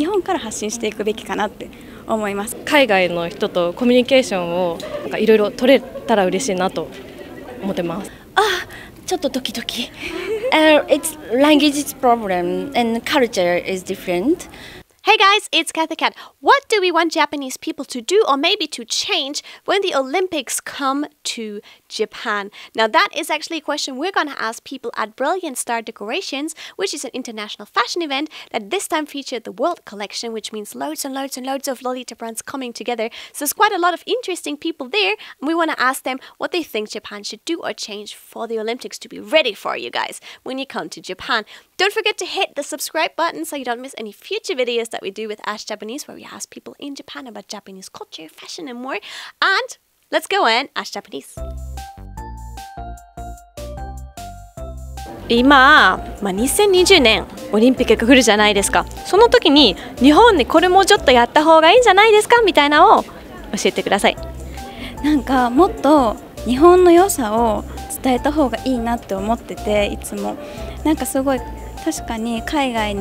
日本から発信していくべきかなって思います。海外の人とコミュニケーションをいろいろ取れたら嬉しいなと思ってます。ちょっとドキドキ。It's language problem and culture is different. Hey guys, it's Kathy Cat. What do we want Japanese people to do or maybe to change when the Olympics come to Japan? Now that is actually a question we're going to ask people at Brilliant Star Decorations, which is an international fashion event that this time featured the World Collection, which means loads and loads and loads of Lolita brands coming together. So there's quite a lot of interesting people there, and we want to ask them what they think Japan should do or change for the Olympics to be ready for you guys when you come to Japan. Don't forget to hit the subscribe button so you don't miss any future videos that we do with Ask Japanese, where we ask people in Japan about Japanese culture, fashion and more. And let's go and Ask Japanese. 今、2020年オリンピックが来るじゃないですか。その時に日本にこれもうちょっとやった方がいいんじゃないですかみたいなのを教えてください。なんかもっと日本の良さを伝えた方がいいなって思ってて、いつもなんかすごい確かに海外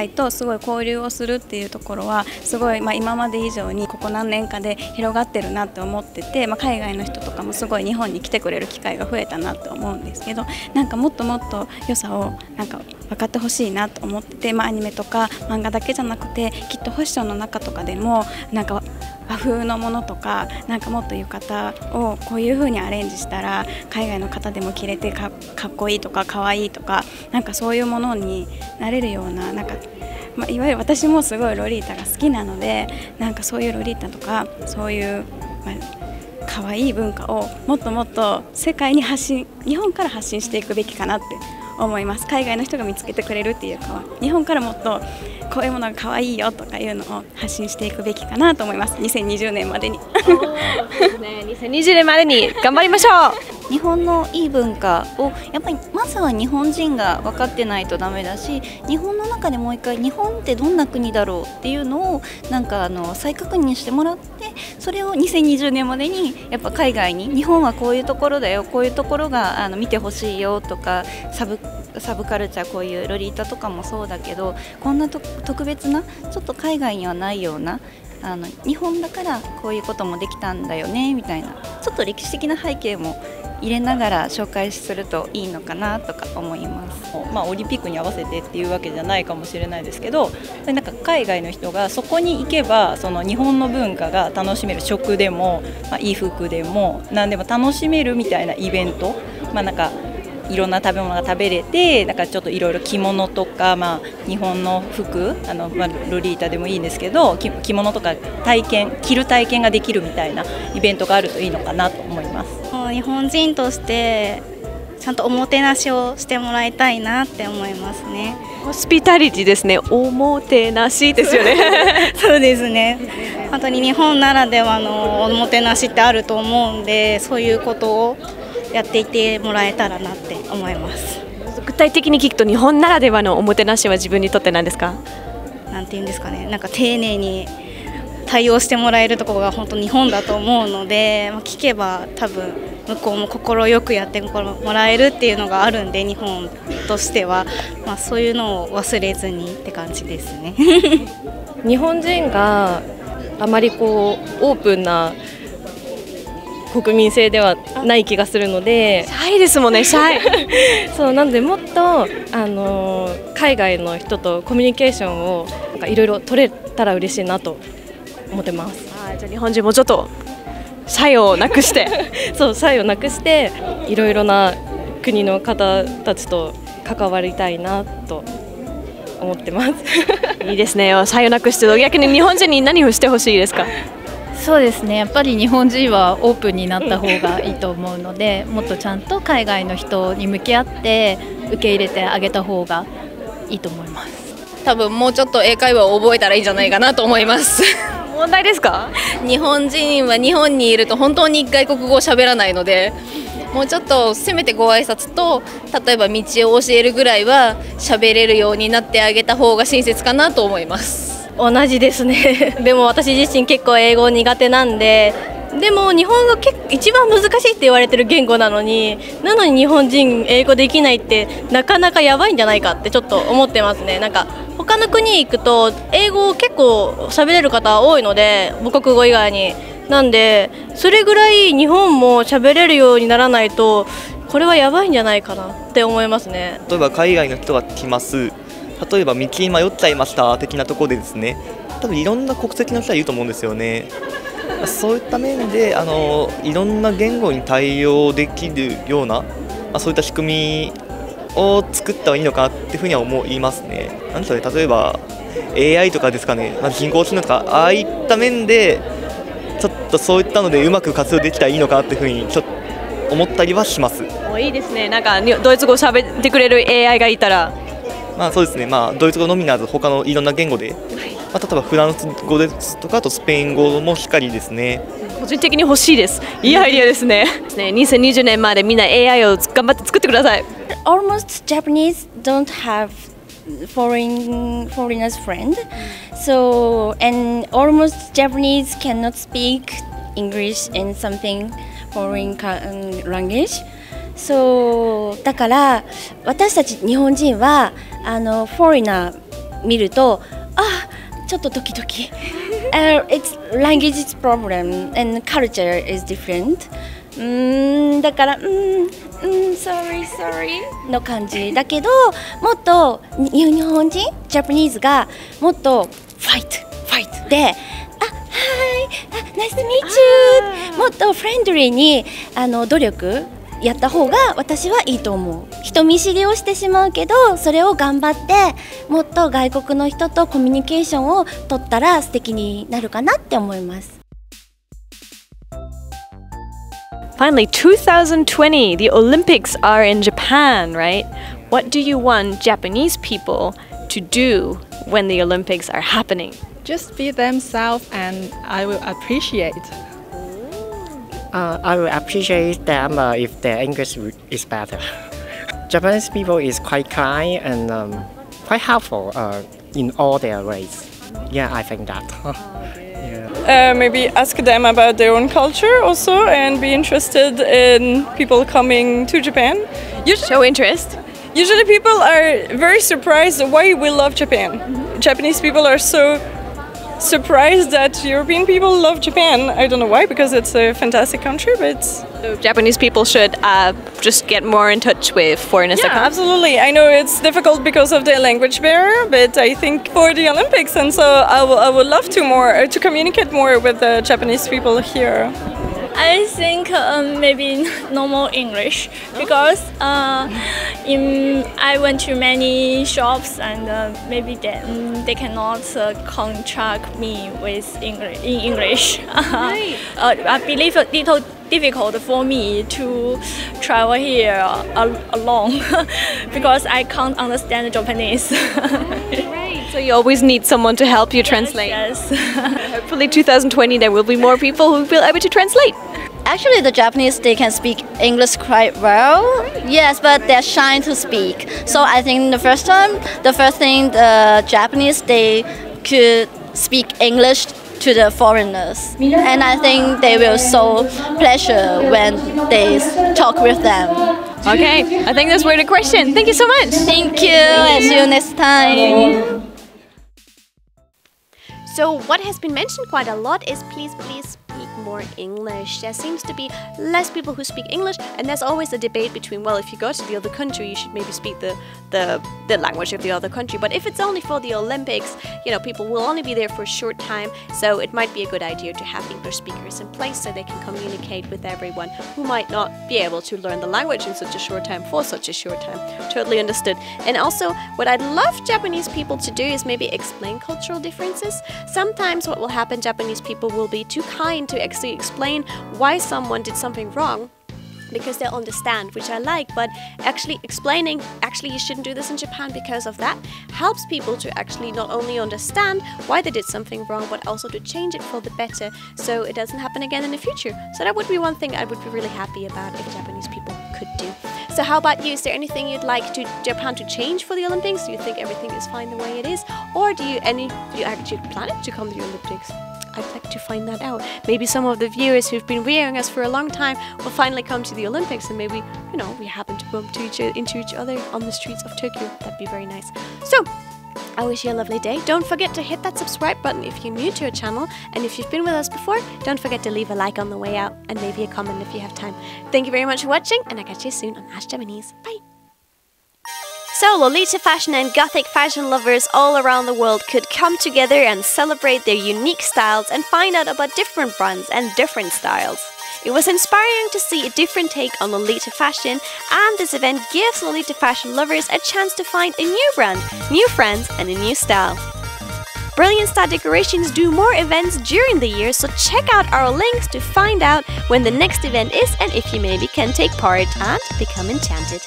とすごい交流をするっていうところはすごい、今まで以上にここ何年かで広がってるなって思ってて、海外の人とかもすごい日本に来てくれる機会が増えたなと思うんですけど、なんかもっともっと良さをなんか分かってほしいなと思ってて、アニメとか漫画だけじゃなくてきっとファッションの中とかでもなんか和風のものとか、なんかもっと浴衣をこういう風にアレンジしたら海外の方でも着れてかっこいいとかかわいいとか、なんかそういうものになれるような、なんか、いわゆる私もすごいロリータが好きなので、なんかそういうロリータとかそういう、かわいい文化をもっともっと世界に日本から発信していくべきかなって思います。海外の人が見つけてくれるっていうかは、日本からもっとこういうものが可愛いよとかいうのを発信していくべきかなと思います。2020年までに。2020年までに頑張りましょう。日本のいい文化をやっぱりまずは日本人が分かってないとダメだし、日本の中でもう一回日本ってどんな国だろうっていうのをなんか再確認してもらって、それを2020年までにやっぱ海外に日本はこういうところだよ、こういうところが見てほしいよとか、サブカルチャー、こういうロリータとかもそうだけど、こんな特別なちょっと海外にはないような日本だからこういうこともできたんだよねみたいな、ちょっと歴史的な背景も入れながら紹介するといいのかなとか思います。オリンピックに合わせてっていうわけじゃないかもしれないですけど、なんか海外の人がそこに行けばその日本の文化が楽しめる、食でも、衣服でも何でも楽しめるみたいなイベント、なんかいろんな食べ物が食べれて、なんかちょっといろいろ着物とか、日本の服、ロリータでもいいんですけど、着物とか着る体験ができるみたいなイベントがあるといいのかなと思います。日本人としてちゃんとおもてなしをしてもらいたいなって思いますね。ホスピタリティですね。おもてなしですよね。そうですね。本当に日本ならではのおもてなしってあると思うんで、そういうことをやっていてもらえたらなって思います。具体的に聞くと日本ならではのおもてなしは自分にとって何ですか？なんていうんですかね、なんか丁寧に対応してもらえるところが本当日本だと思うので、聞けば多分向こうも快くやってもらえるっていうのがあるんで、日本としては、そういうのを忘れずにって感じですね。日本人があまりオープンな国民性ではない気がするので、シャイですもんね、シャイ。そうなので、もっと海外の人とコミュニケーションをいろいろ取れたら嬉しいなと思ってます。じゃあ日本人もちょっとシャイをなくしてそうシャイをなくしていろいろな国の方たちと関わりたいなと思ってます。いいですね。シャイをなくして、逆に日本人に何をしてほしいですか？そうですね、やっぱり日本人はオープンになった方がいいと思うので、もっとちゃんと海外の人に向き合って受け入れてあげた方がいいと思います。多分もうちょっと英会話を覚えたらいいんじゃないかなと思います。問題ですか？日本人は日本にいると本当に外国語を喋らないので、もうちょっとせめてご挨拶と例えば道を教えるぐらいは喋れるようになってあげた方が親切かなと思います。同じですね。でも私自身結構英語苦手なんで、でも日本語一番難しいって言われてる言語なのに日本人英語できないってなかなかやばいんじゃないかってちょっと思ってますね。なんか他他の国行くと英語結構喋れる方多いので、母国語以外に。なんでそれぐらい日本も喋れるようにならないとこれはやばいんじゃないかなって思いますね。例えば海外の人が来ます、例えば道に迷っちゃいました的なところでですね、多分いろんな国籍の人がいると思うんですよね。そういった面でいろんな言語に対応できるような、そういった仕組みを作ったらいいのかなっていうふうには思いますね。なんでしょうね、例えば AI とかですかね、人工知能とかああいった面でちょっとそういったのでうまく活用できたらいいのかなっていうふうにちょっと思ったりはします。いいですね。なんかドイツ語喋ってくれる AI がいたら、そうですね。ドイツ語のみならず他のいろんな言語で、例えばフランス語ですとかあとスペイン語もしっかりですね。個人的に欲しいです。いいアイディアですね。2020年までみんな AI を頑張って作ってください。Almost Japanese don't have foreigners friend, so and almost Japanese cannot speak English in something foreign language. So だから私たち日本人はフォリナー見るとちょっとドキドキit's language is problem and culture is different. だからsorry の感じだけど、もっと日本人ジャパニーズがもっとファイトでHi, nice to meet you もっとフレンドリーに努力やった方が私はいいと思う。人見知りをしてしまうけど、それを頑張ってもっと外国の人とコミュニケーションを取ったら素敵になるかなって思います。Finally, 2020, the Olympics are in Japan, right? What do you want Japanese people to do when the Olympics are happening? Just be themselves and I will appreciate. I will appreciate them if their English is better. Japanese people is quite kind and quite helpful in all their ways. Yeah, I think that. Maybe ask them about their own culture also and be interested in people coming to Japan. You show interest. Usually people are very surprised why we love Japan. Japanese people are so surprised that European people love Japan. I don't know why, because it's a fantastic country, but so Japanese people should just get more in touch with foreigners. Yeah, absolutely. I know it's difficult because of the language barrier, but I think for the Olympics, and so I would love to communicate more with the Japanese people here. I think maybe normal English, because I went to many shops and maybe they cannot contract me with English. I believe a little difficult for me to travel here alone because I can't understand Japanese. So you always need someone to help you translate. Yes. Hopefully 2020 there will be more people who will be able to translate. Actually, the Japanese, they can speak English quite well. Yes, but they're shy to speak. So I think the first thing the Japanese, they could speak English to the foreigners. And I think they will show pleasure when they talk with them. Okay, I think that's worth a question. Thank you so much. Thank you, and see you next time. So what has been mentioned quite a lot is please speak more English. There seems to be less people who speak English, and there's always a debate between, well, if you go to the other country, you should maybe speak the language of the other country. But if it's only for the Olympics, people will only be there for a short time, so it might be a good idea to have English speakers in place so they can communicate with everyone who might not be able to learn the language in such a short time for such a short time. Totally understood. And also, what I'd love Japanese people to do is maybe explain cultural differences. Sometimes what will happen, Japanese people will be too kind to actually explain why someone did something wrong, because they'll understand, which I like, but actually explaining, you shouldn't do this in Japan because of that, helps people to actually not only understand why they did something wrong, but also to change it for the better, so it doesn't happen again in the future. So that would be one thing I would be really happy about if Japanese people could do. So how about you? Is there anything you'd like Japan to change for the Olympics? Do you think everything is fine the way it is? Or do you actually plan to come to the Olympics? I'd like to find that out. Maybe some of the viewers who've been viewing us for a long time will finally come to the Olympics, and maybe, we happen to bump into each other on the streets of Tokyo. That'd be very nice. So, I wish you a lovely day. Don't forget to hit that subscribe button if you're new to our channel, and if you've been with us before, don't forget to leave a like on the way out and maybe a comment if you have time. Thank you very much for watching, and I'll catch you soon on Ask Japanese. Bye! So Lolita fashion and Gothic fashion lovers all around the world could come together and celebrate their unique styles and find out about different brands and different styles. It was inspiring to see a different take on Lolita fashion, and this event gives Lolita fashion lovers a chance to find a new brand, new friends and a new style. Brilliant Star Decorations do more events during the year, so check out our links to find out when the next event is and if you maybe can take part and become enchanted.